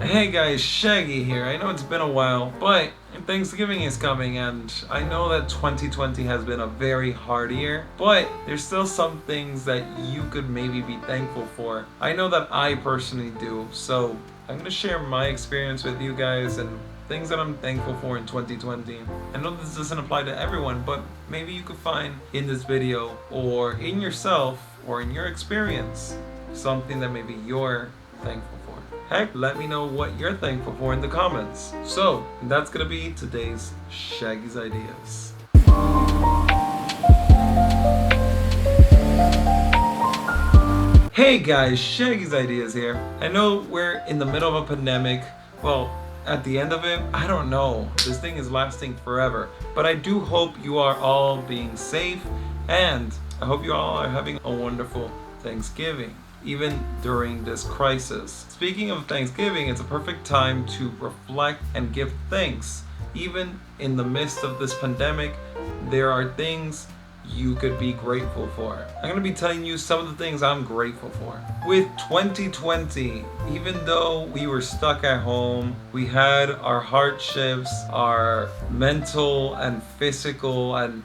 Hey guys, Shaggy here. I know it's been a while, but Thanksgiving is coming and I know that 2020 has been a very hard year, but there's still some things that you could maybe be thankful for. I know that I personally do, so I'm going to share my experience with you guys and things that I'm thankful for in 2020. I know this doesn't apply to everyone, but maybe you could find in this video or in yourself or in your experience something that maybe you're thankful for. Heck, let me know what you're thankful for in the comments. So, that's gonna be today's Shaggy's Ideas. Hey guys, Shaggy's Ideas here. I know we're in the middle of a pandemic. Well, at the end of it, I don't know. This thing is lasting forever. But I do hope you are all being safe and I hope you all are having a wonderful Thanksgiving, even during this crisis. Speaking of Thanksgiving, it's a perfect time to reflect and give thanks. Even in the midst of this pandemic, there are things you could be grateful for. I'm going to be telling you some of the things I'm grateful for. With 2020, even though we were stuck at home, we had our hardships, our mental and physical and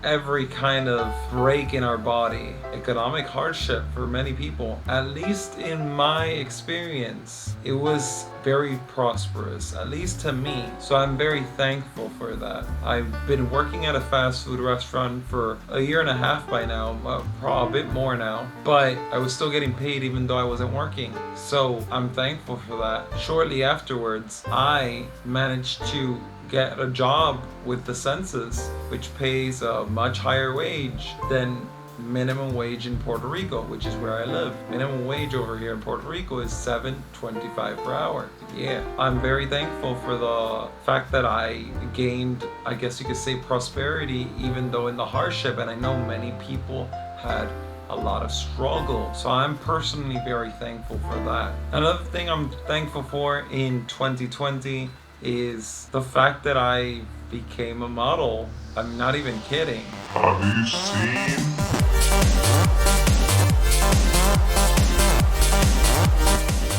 every kind of break in our body, economic hardship for many people. At least in my experience, it was very prosperous, at least to me. So I'm very thankful for that. I've been working at a fast food restaurant for a year and a half by now, probably a bit more now, but I was still getting paid even though I wasn't working. So I'm thankful for that. Shortly afterwards, I managed to get a job with the census, which pays a much higher wage than minimum wage in Puerto Rico, which is where I live. Minimum wage over here in Puerto Rico is $7.25 per hour. Yeah, I'm very thankful for the fact that I gained, I guess you could say, prosperity, even though in the hardship, and I know many people had a lot of struggle. So I'm personally very thankful for that. Another thing I'm thankful for in 2020 is the fact that I became a model. I'm not even kidding. Have you seen?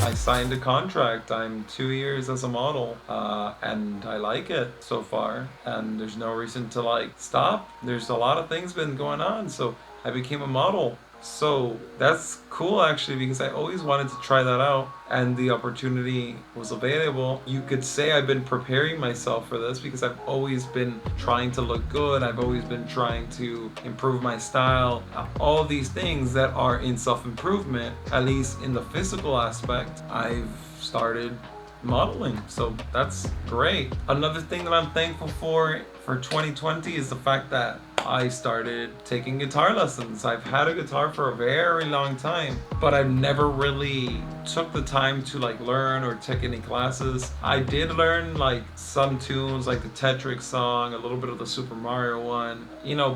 I signed a contract. I'm 2 years as a model, and I like it so far. And there's no reason to stop. There's a lot of things been going on, so I became a model. So that's cool actually, because I always wanted to try that out and the opportunity was available. You could say I've been preparing myself for this because I've always been trying to look good. I've always been trying to improve my style. All these things that are in self-improvement, at least in the physical aspect, I've started modeling. So that's great. Another thing that I'm thankful for 2020 is the fact that I started taking guitar lessons. I've had a guitar for a very long time, but I've never really took the time to learn or take any classes. I did learn some tunes like the Tetris song, a little bit of the Super Mario one,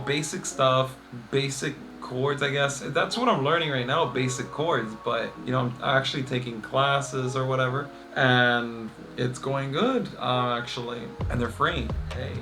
basic stuff, basic chords, I guess. That's what I'm learning right now, basic chords, but I'm actually taking classes or whatever, and it's going good, actually, and they're free. Hey.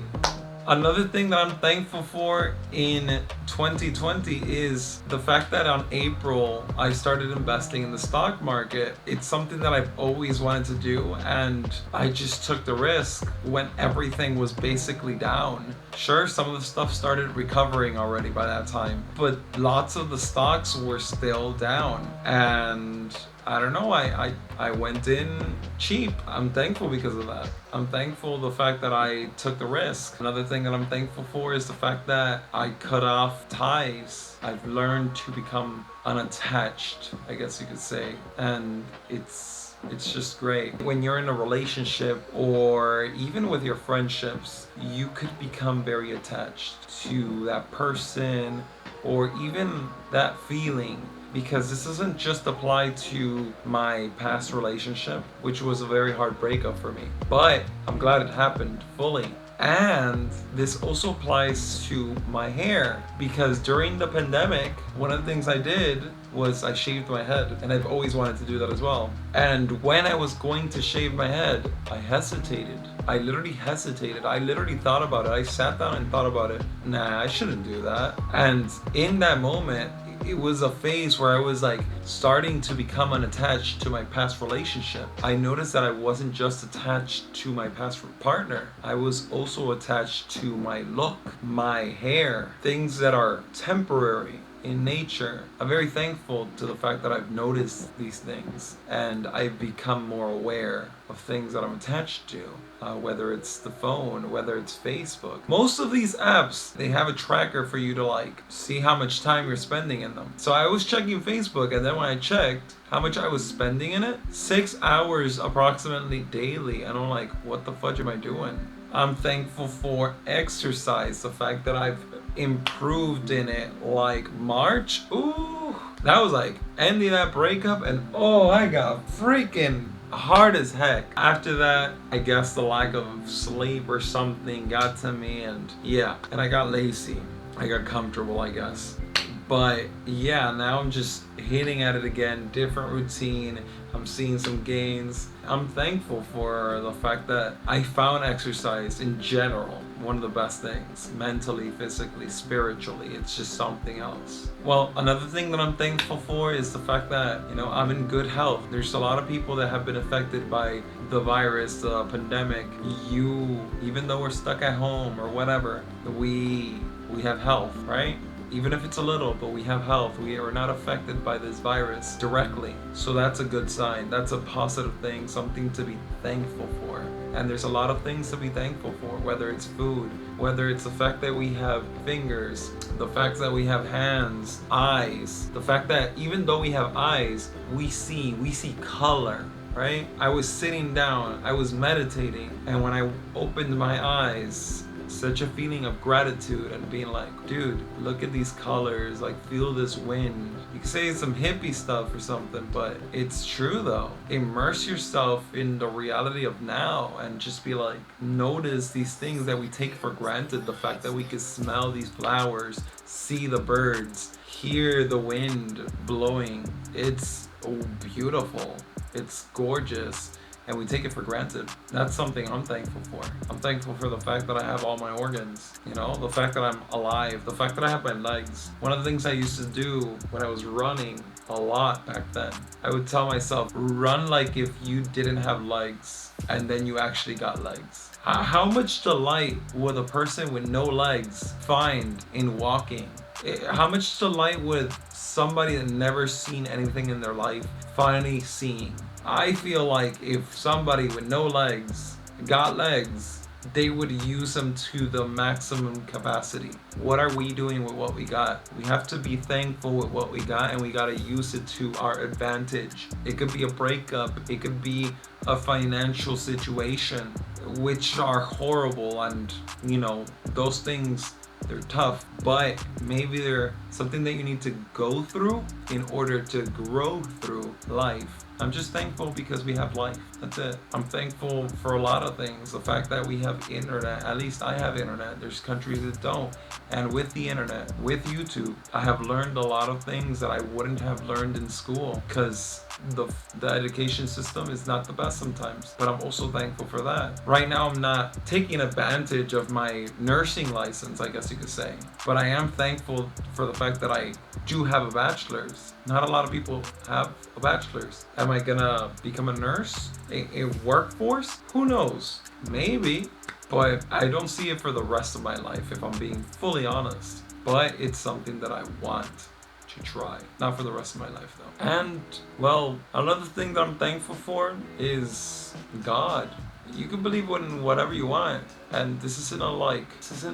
Another thing that I'm thankful for in 2020 is the fact that on April I started investing in the stock market. It's something that I've always wanted to do, and I just took the risk when everything was basically down. Sure, some of the stuff started recovering already by that time, but lots of the stocks were still down, and I don't know, I went in cheap. I'm thankful because of that. I'm thankful the fact that I took the risk. Another thing that I'm thankful for is the fact that I cut off ties. I've learned to become unattached, I guess you could say, and it's just great. When you're in a relationship or even with your friendships, you could become very attached to that person or even that feeling, because this doesn't just apply to my past relationship, which was a very hard breakup for me, but I'm glad it happened fully. And this also applies to my hair, because during the pandemic, one of the things I did was I shaved my head, and I've always wanted to do that as well. And when I was going to shave my head, I hesitated. I literally hesitated. I literally thought about it. I sat down and thought about it. Nah, I shouldn't do that. And in that moment, it was a phase where I was like starting to become unattached to my past relationship. I noticed that I wasn't just attached to my past partner, I was also attached to my look, my hair, things that are temporary in nature. I'm very thankful to the fact that I've noticed these things and I've become more aware of things that I'm attached to, whether it's the phone, whether it's Facebook. Most of these apps, they have a tracker for you to like see how much time you're spending in them. So I was checking Facebook, and then when I checked how much I was spending in it, 6 hours approximately daily, and I'm like, what the fudge am I doing? I'm thankful for exercise, the fact that I've improved in it. Like March, ooh, that was like ending that breakup, and oh, I got freaking hard as heck. After that, I guess the lack of sleep or something got to me, and yeah, and I got lazy. I got comfortable, I guess. But yeah, now I'm just hitting at it again, different routine. I'm seeing some gains. I'm thankful for the fact that I found exercise in general one of the best things, mentally, physically, spiritually. It's just something else. Well, another thing that I'm thankful for is the fact that, I'm in good health. There's a lot of people that have been affected by the virus, the pandemic. Even though we're stuck at home or whatever, we have health, right? Even if it's a little, but we have health. We are not affected by this virus directly. So that's a good sign. That's a positive thing, something to be thankful for. And there's a lot of things to be thankful for, whether it's food, whether it's the fact that we have fingers, the fact that we have hands, eyes, the fact that even though we have eyes, we see color. Right? I was sitting down, I was meditating, and when I opened my eyes, such a feeling of gratitude and being like, dude, look at these colors, like feel this wind. You can say it's some hippie stuff or something, but it's true though. Immerse yourself in the reality of now and just be like, notice these things that we take for granted. The fact that we can smell these flowers, see the birds, hear the wind blowing. It's beautiful. It's gorgeous. And we take it for granted. That's something I'm thankful for. I'm thankful for the fact that I have all my organs, the fact that I'm alive, the fact that I have my legs. One of the things I used to do when I was running a lot back then, I would tell myself, run like if you didn't have legs, and then you actually got legs. How much delight would a person with no legs find in walking? How much delight would somebody that never seen anything in their life finally seeing? I feel like if somebody with no legs got legs, they would use them to the maximum capacity. What are we doing with what we got? We have to be thankful with what we got, and we got to use it to our advantage. It could be a breakup, it could be a financial situation, which are horrible, and those things, they're tough, but maybe they're something that you need to go through in order to grow through life. I'm just thankful because we have life. That's it. I'm thankful for a lot of things. The fact that we have internet, at least I have internet. There's countries that don't. And with the internet, with YouTube, I have learned a lot of things that I wouldn't have learned in school because the education system is not the best sometimes. But I'm also thankful for that. Right now, I'm not taking advantage of my nursing license, I guess you could say. But I am thankful for the fact that I do have a bachelor's. Not a lot of people have a bachelor's. Am I gonna become a nurse? A workforce? Who knows? Maybe. But I don't see it for the rest of my life, if I'm being fully honest. But it's something that I want to try. Not for the rest of my life, though. And, well, another thing that I'm thankful for is God. You can believe in whatever you want. And this isn't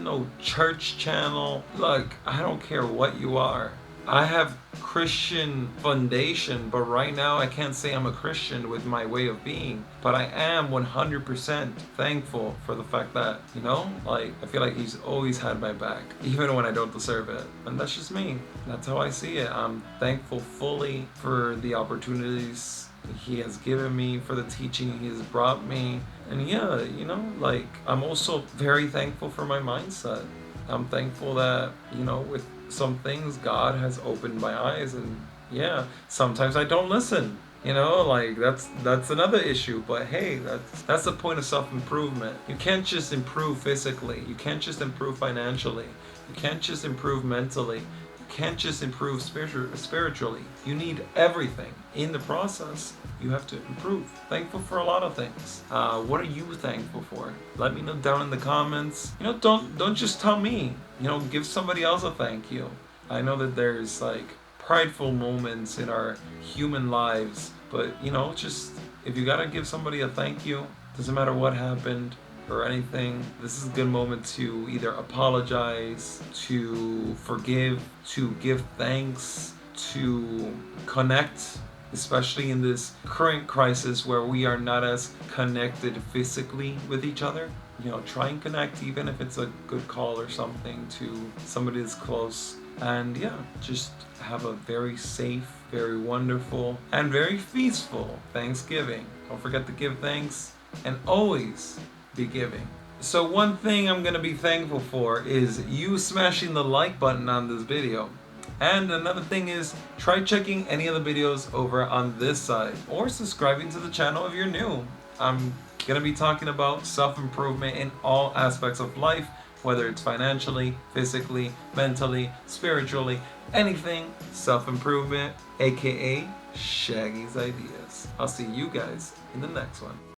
no church channel. Look, I don't care what you are. I have Christian foundation, but right now I can't say I'm a Christian with my way of being. But I am 100% thankful for the fact that, I feel like He's always had my back, even when I don't deserve it. And that's just me. That's how I see it. I'm thankful fully for the opportunities He has given me, for the teaching He has brought me. And yeah, I'm also very thankful for my mindset. I'm thankful that, with some things God has opened my eyes, and yeah, sometimes I don't listen. That's another issue. But hey, that's the point of self-improvement. You can't just improve physically. You can't just improve financially. You can't just improve mentally. can't just improve spiritually. You need everything. In the process, you have to improve. Thankful for a lot of things. What are you thankful for? Let me know down in the comments. Don't just tell me. Give somebody else a thank you. I know that there's like prideful moments in our human lives, but just if you gotta give somebody a thank you, doesn't matter what happened or anything, this is a good moment to either apologize, to forgive, to give thanks, to connect, especially in this current crisis where we are not as connected physically with each other. Try and connect, even if it's a good call or something, to somebody that's close. And yeah, just have a very safe, very wonderful, and very peaceful Thanksgiving. Don't forget to give thanks and always be giving. So one thing I'm gonna be thankful for is you smashing the like button on this video. And another thing is, try checking any of the videos over on this side, or subscribing to the channel if you're new. I'm gonna be talking about self-improvement in all aspects of life, whether it's financially, physically, mentally, spiritually, anything self-improvement, aka Shaggy's Ideas. I'll see you guys in the next one.